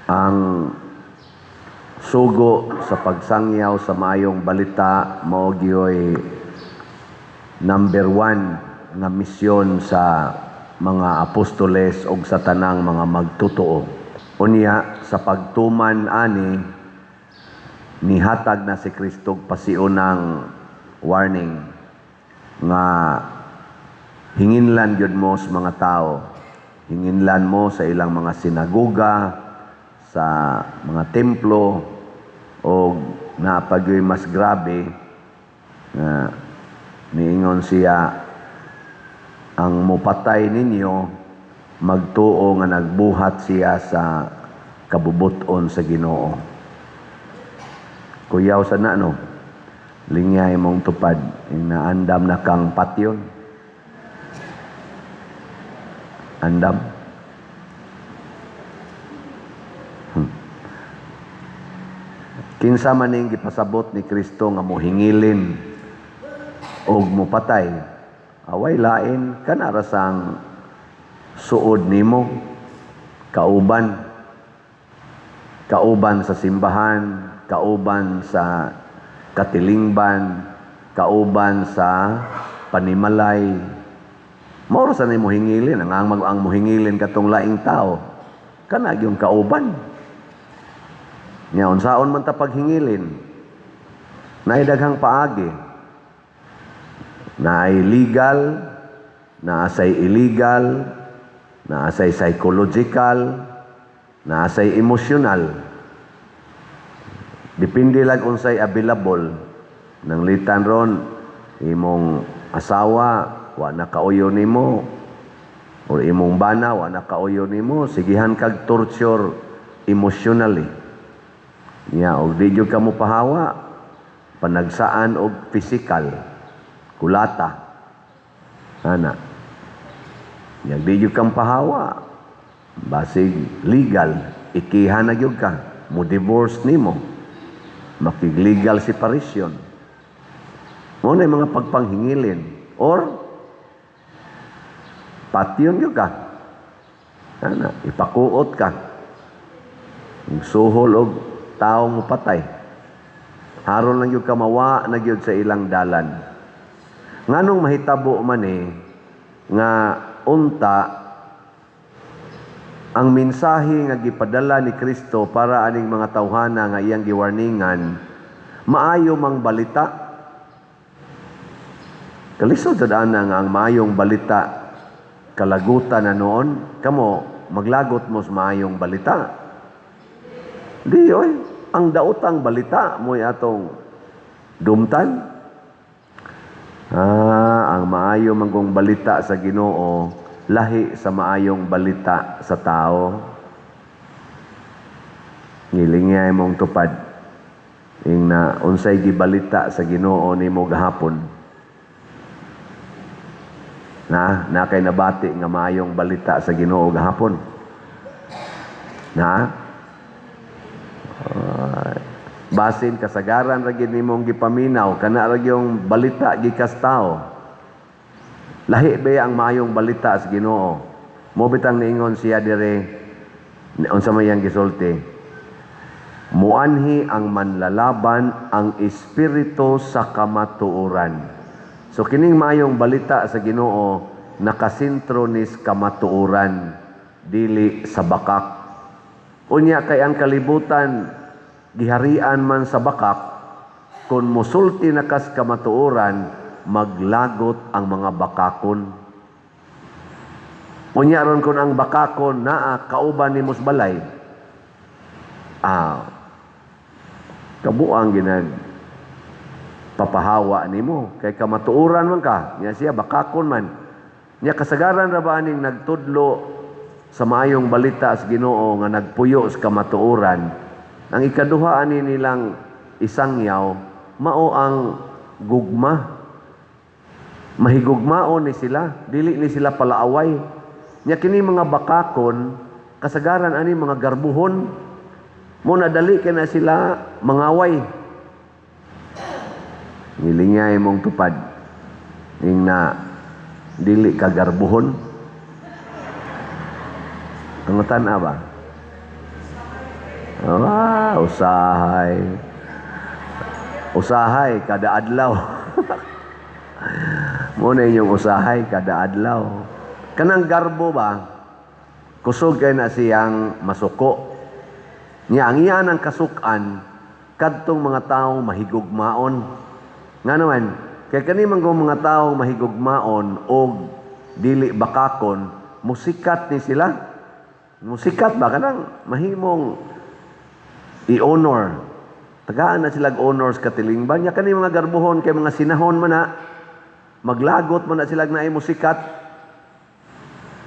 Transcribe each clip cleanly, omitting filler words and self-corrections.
Ang sugo sa pagsangyaw sa maayong balita mao gyoy number 1 nga misyon sa mga apostoles ug sa tanang mga magtotoo. Unya sa pagtuman ani nihatag na si Kristo pasiunang warning nga hinginlan gyud mo sa mga tao. Hinginlan mo sa ilang mga sinagoga, sa mga templo, o napagyoy mas grabe nga niingon siya, ang mupatay ninyo magtuo nga nagbuhat siya sa kabubuton sa Ginoo. Kuyaw sa na no, linyay mong tupad, inaandam na kang patyon. Andam. Kinsa man ning gipasabot ni Kristo nga mohingilin og mopatay, away lain kanara sang suod nimo, kauban sa simbahan, kauban sa katilingban, kauban sa panimalay. Mao sa nimo hingilin ang mohingilin katong laing tao, kana gyung kauban. Nya unsaon man ta paghingilin? Naay daghang paagi. Naay legal, naasay illegal, naasay psychological, naasay emotional. Depende lang unsay available. Nang litan ron imong asawa wa na kauyo nimo, o imong bana wa na kauyo nimo, sigihan kag torture emotionally. Og di jud ka mo pahawa, panagsaan og physical, kulata. Ana. Di jud kang pahawa, basig legal, ikihan na jud ka, mo divorce nimo, makig-legal separation. Mo na mga pagpanghingilin, or patyon jud ka. Ana, ipakuot ka. Suhol og taong mupatay. Haron lang yung kamawa na gyud sa ilang dalan. Nganong mahitabo man nga unta ang mensahe nga gipadala ni Kristo para aning mga tawhana nga iyang giwarningan, maayo mang balita. Kalisod sad ana nga ang maayong balita kalagutan na noon, kamo maglagot mo sa maayong balita. Di oy, ang daotang balita mo'y atong dumtan. Ang maayo manggong balita sa Ginoo lahi sa maayong balita sa tao. Ngilingay mong tupad ing na unsay gibalita sa Ginoo nimo gahapon. Na kay nabati nga maayong balita sa Ginoo gahapon. Basin kasagaran ra gid nimong gipaminaw kana ra yung balita gikas tao. Lahi ba ang maayong balita sa Ginoo? Mo bitang niingon siya dire unsa may yang gisulti. Muanhi ang manlalaban ang espiritu sa kamatuoran. So kining maayong balita sa Ginoo nakasentro ni kamatuoran, dili sa bakak. Unya kay ang kalibutan giharian man sa bakak, kung musulti na kas kamatuoran, maglagot ang mga bakakon. Unya ron kung ang bakakon naa kauban ni musbalay, kabuang ginag papahawa nimo kay kamatuoran man ka, nya siya bakakon man. Nya kasagaran ra ba aning nagtudlo sa maayong balita sa Ginoo nga nagpuyo sa kamatuoran, ang ikaduha ani nilang isangyaw mao ang gugma. Mahigugmaon ni sila, dili ni sila palaaway. Nya kini mga bakakon kasagaran ani mga garbuhon, mo nadali kay na sila mangaway. Ngilingay mong tupad ing na dili ka garbuhon. Tungutan ba? Usahay. Usahay kada adlaw. Muna inyong usahay kada adlaw. Kanang garbo ba, kusog kay na siyang masuko. Niya ang iyan ang kasukan, kadtong mga taong mahigugmaon. Nga naman, kay kanimang mga taong mahigugmaon o dili bakakon, musikat ni sila. Musikat ba? Kanang mahimong i-honor. Tagaan na sila honors katilingban. Nya kani mga garbuhon kay mga sinahon man na maglagot man na sila na ay musikat.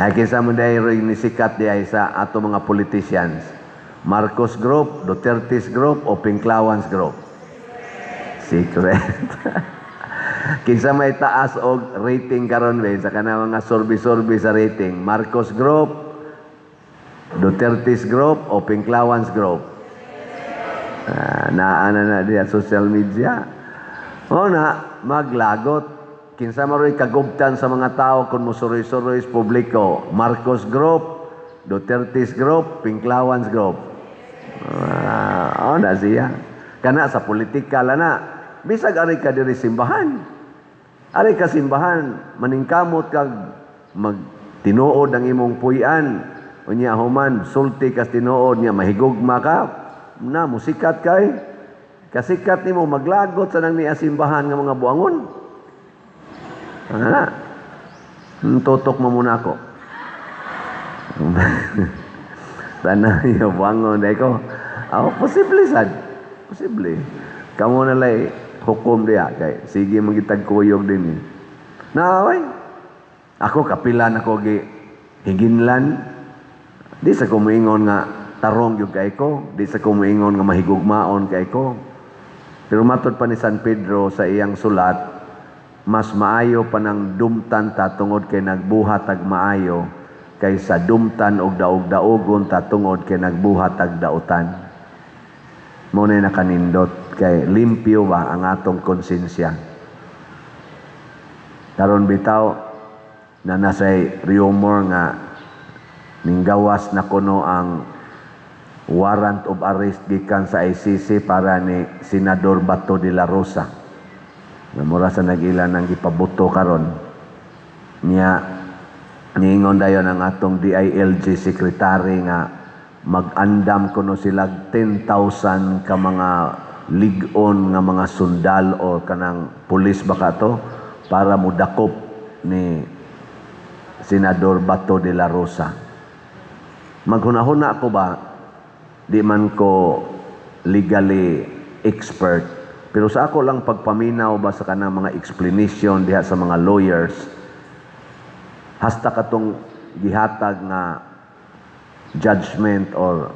Ay kinsa mo dahil ni sikat di ay sa ato mga politicians. Marcos Group, Duterte's Group, o Pinklawans Group? Secret. Kinsa may taas og rating karon ba sa kana mga sorbi-sorbi sa rating? Marcos Group, Duterte's Group, o Pinklawans Group? Naana na diya social media. O na, maglagot. Kinsa maroy kagubtan sa mga tao kung musuroy-suroy sa publiko. Marcos Group, Duterte's Group, Pinklawans Group. Na siya. Kana sa politika na. Bisag ari ka diri simbahan. Ari ka simbahan, maningkamot kag magtinuod ang imong puy-an. Unya human, sulti kas tinuod niya, mahigugma ka. Na, musikat kay. Kasikat nimo maglagot sa nang niya simbahan ng mga buangon. Tutok mo muna ako. Sana yung buangon dahil ko. Posible sad. Posible. Kamu na lay hukom diya. Kay, sige magitag kuyog din. Naway. Ako kapilan ako higinlan. Di sa kumuingon nga tarong yung kay ko. Di sa kumuingon nga mahigugmaon kay ko. Pero matod pa ni San Pedro sa iyang sulat, mas maayo pa ng dumtan ta tungod kay nagbuhat ag maayo kaysa dumtan og daog-daogon ta tungod kay nagbuhat ag dautan. Mo na nakanindot kay limpyo ba ang atong konsensya. Karon bitaw na nasay rumor nga ninggawas na kuno ang warrant of arrest gikan sa ICC para ni Senador Bato de la Rosa. Namura sa nag-ilan ng gipabuto karon niya niingon dayon ang atong DILG secretary nga mag-andam kuno sila 10,000 ka mga ligon nga mga sundal o kanang pulis baka to para mudakop ni Senador Bato de la Rosa. Maghunahuna ko ba, di man ko legally expert, pero sa ako lang pagpaminaw ba sa kanang mga explanation diha sa mga lawyers, hasta katong gihatag nga judgment or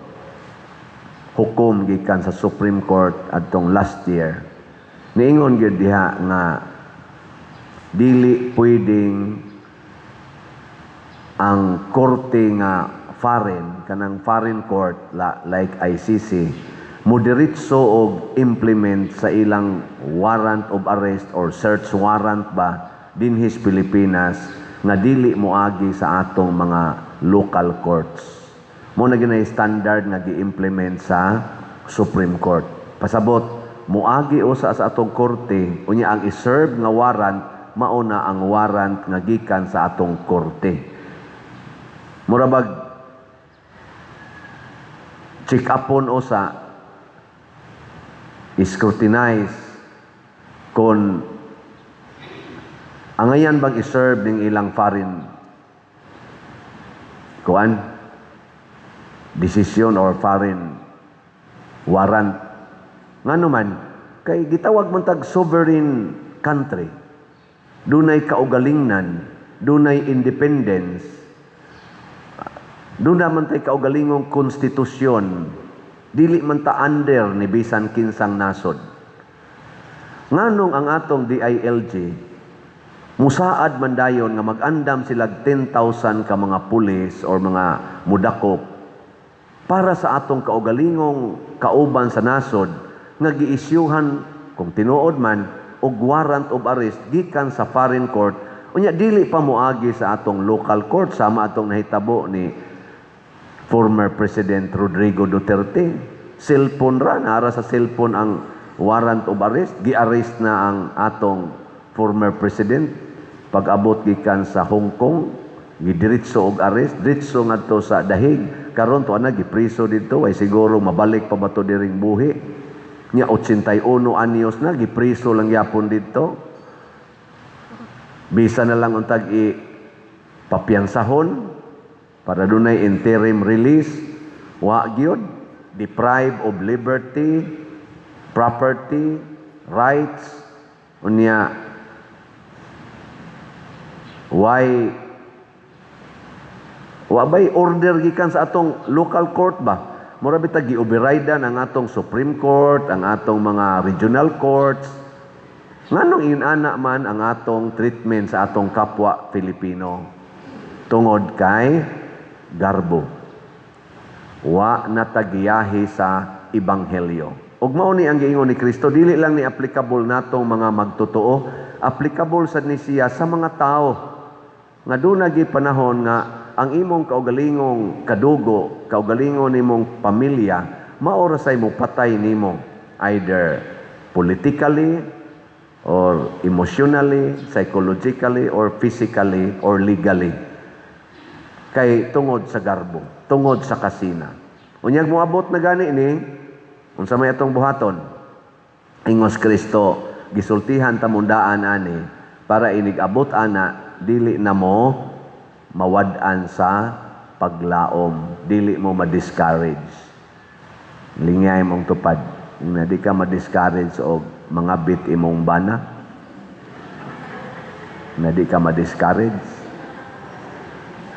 hukom gikan sa Supreme Court adtong last year, niingon gyud diha nga dili pwedeng ang korte nga kanang foreign court like ICC mo diretso og implement sa ilang warrant of arrest or search warrant ba dinhis Pilipinas nga dili moagi sa atong mga local courts. Mo na ginay standard nga gi-implement sa Supreme Court. Pasabot moagi usa sa atong korte unya ang i-serve nga warrant mao na ang warrant nga gikan sa atong korte. Murabag check upon o sa scrutinize kung angayan bang iserve ng ilang foreign decision or foreign warrant. Nga naman, kay gitawag man tag sovereign country, dunay kaugalingnan, dunay independence, doon naman tayo kaugalingong konstitusyon, dili man ta under ni bisan kinsang nasod. Nganong ang atong DILG, musaad man dayon nga mag-andam sila 10,000 ka mga pulis or mga mudakop para sa atong kaugalingong kauban sa nasod nga giisyuhan kung tinuod man og warrant of arrest gikan sa foreign court unya dili pa moagi sa atong local court sama atong nahitabo ni former President Rodrigo Duterte. cellphone ra, nara sa cellphone ang warrant of arrest. Gi-arrest na ang atong former president. Pag-abot gikan sa Hong Kong, gidiritso og arrest, diretso ngadto sa Dahig. Karon to ana gipriso dito, ay siguro mabalik pa ba to diring buhi. Nya 81 anyos na gipriso lang yapon dito. Bisa na lang untag papiyansahon para dunay interim release. Wa gyud, deprived of liberty, property, rights. Unya wa bay order gikan sa atong local court ba? Mura bitag gi-overridean ang atong Supreme Court, ang atong mga regional courts. Nganong inana man ang atong treatment sa atong kapwa Filipino tungod kay garbo. Wa natagiyahi sa ebanghelyo. Ug mao ni ang giingon ni Kristo, dili lang ni applicable natong mga magtotoo, applicable sad ni siya sa mga tao nga doon nagi panahon nga ang imong kaugalingong kadugo, kaugalingong nimong pamilya, maorasay mo patay nimo either politically or emotionally, psychologically or physically or legally. Kay tungod sa garbo, tungod sa kasina. Unyag moabot na gani ni unsa may atong buhaton. Ingos Kristo, gisultihan ta mundaan ani para inig-abot ana dili na mo mawad-an sa paglaom, dili mo ma-discourage. Lingay mong tupad, na di ka ma-discourage og mga bit imong bana, na di ka ma-discourage.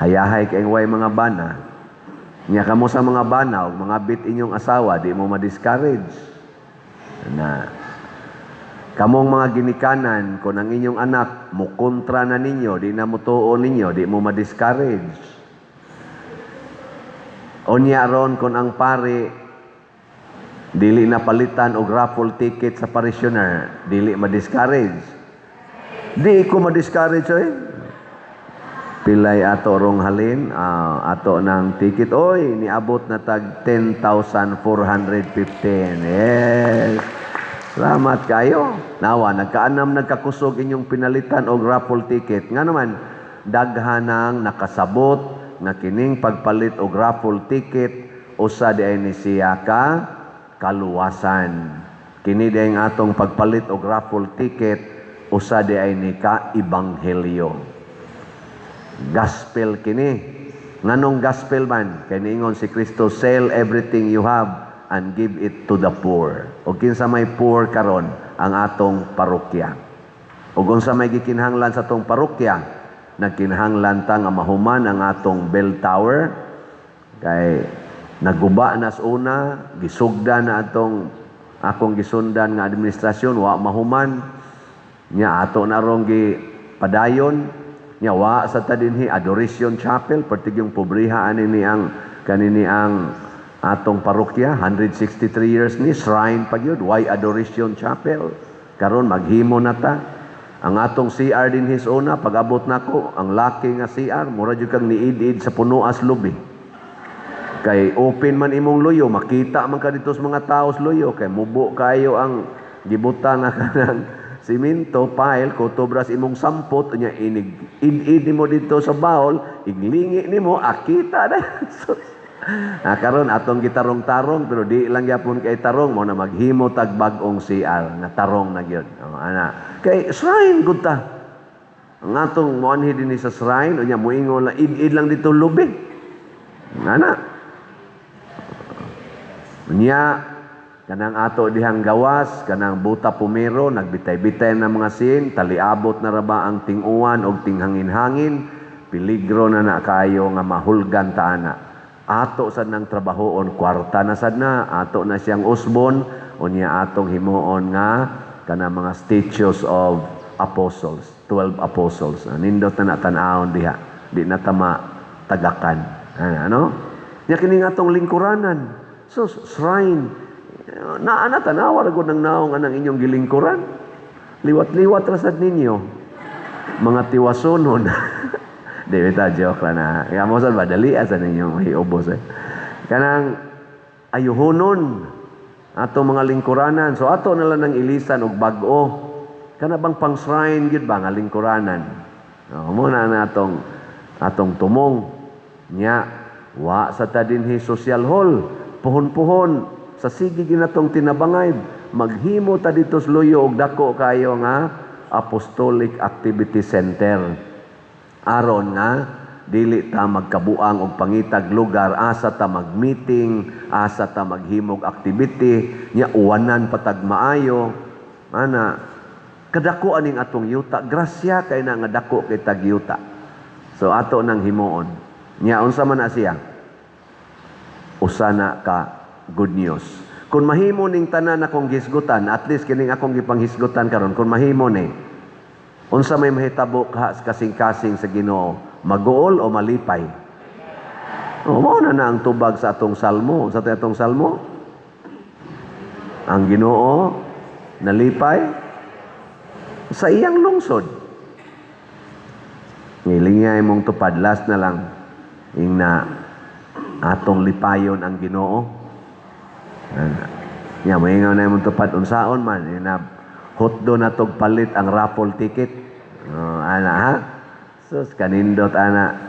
Hayahay kay way mga bana, nya kamo sa mga bana og mga bit inyong asawa, di mo ma-discourage. Na kamong mga ginikanan, kung ang inyong anak mukontra na ninyo, di na mutuo ninyo, di mo ma-discourage. Unya ron kung ang pari dili na palitan og raffle ticket sa parishioner, dili ma-discourage. Di ko ma-discourage oy. Pilay ato rong halin, ato ng ticket, oy, niabot na tag 10,415. Yes. Salamat kayo. Nawa, nagkaanam nagkakusog inyong pinalitan og raffle ticket. Nga naman, daghanang nakasabot nga kining pagpalit og raffle ticket usa di ay ni siya ka kaluwasan. Kini di ang atong pagpalit og raffle ticket usa di ay ni ka ebanghelyo. Gospel kini. Nganong gospel man? Kay niingon si Kristo, sell everything you have and give it to the poor. O kinsa may poor karon ang atong parokya. O unsa may gikinahanglan sa atong parokya, nagkinahanglan ta nga mahuman ang atong bell tower kay naguba na sa una, gisugda na akong gisundan nga administrasyon, wa mahuman nya ato na rong gipadayon nya wa sa ta dinhi adoration chapel pertig yung pobriha ani kanini ang atong parokya, 163 years ni, shrine pa yun, why adoration chapel? Karon maghimo na ta. Ang atong CR din his una, pag-abot na ko, ang laki nga CR, mura dyan kang niid-id sa punuas lubi. Kay open man imong luyo, makita man ka dito sa mga taos luyo, kay mubo kayo ang gibuta nga kanang simento, pile, kutobras imong sampot, nya inig, id-id mo dito sa bawl, iglingi ni mo, akita na. Karon atong gitarong-tarong pero di lang gyapon kay tarong mo na maghimo tag bag-ong CR na tarong na gyud. Ana kay shrine gud ta. Ang atong moanhi dinhi sa shrine unya moingon la id-id lang dito lubi. Ana. Unya kanang ato dihang gawas, kanang buta pumero, nagbitay-bitay na mga sin, taliabot na ra ba ang ting-uwan og tinghangin-hangin, peligro na kayo nga mahulgan ta ana. Ato sad nang trabahoon, kwarta na sad na, ato na siyang usbon, unya atong himuon nga kana mga statues of apostles, 12 apostles. Nindot na tan-awon diha, di na tama tagakan. Ano? Nya kini nga atong lingkuranan. So shrine, naana tanawa ra gud nang naong anang inyong gilingkuran. Liwat-liwat ra sad ninyo. Mga tiwasonon. Di bita joke lang na. Kaya mo sa badali asa ninyo hiubos eh. Kanang ayuhonon ato mga lingkuranan. So ato na lang ng ilisan og bag-o. Kana bang pang shrine gyud ba nga lingkuranan? Muna na atong tumong nya wa sa ta dinhi social hall, puhon-puhon sa sige ginatong tinabangay, maghimo ta dito sa luyo og dako kayo nga Apostolic Activity Center aron nga dili ta magkabuang og pangitag lugar, asa ta mag-meeting, asa ta maghimog activity, nya uwanan patag maayo. Ana, kadako aning atong yuta, grasya kay na nga dako kay tag yuta. So ato nang himuon. Nya unsa man na siya? Usa na ka good news. Kung mahimo ning tanan akong gisgutan, at least kining akong gipanghisgutan karon, kung mahimo ni, unsa may mahitabo kasing-kasing sa Ginoo, maguol o malipay? Mao na ang tubag sa atong salmo. Sa atong salmo, ang Ginoo nalipay sa iyang lungsod. Ngilingay mong tupad, last na lang, ing na atong lipayon ang Ginoo. Nya moingaw na mong tupad unsaon man, na hotdo na tog palit ang raffle ticket. Ana ha? Sus kanindot ana.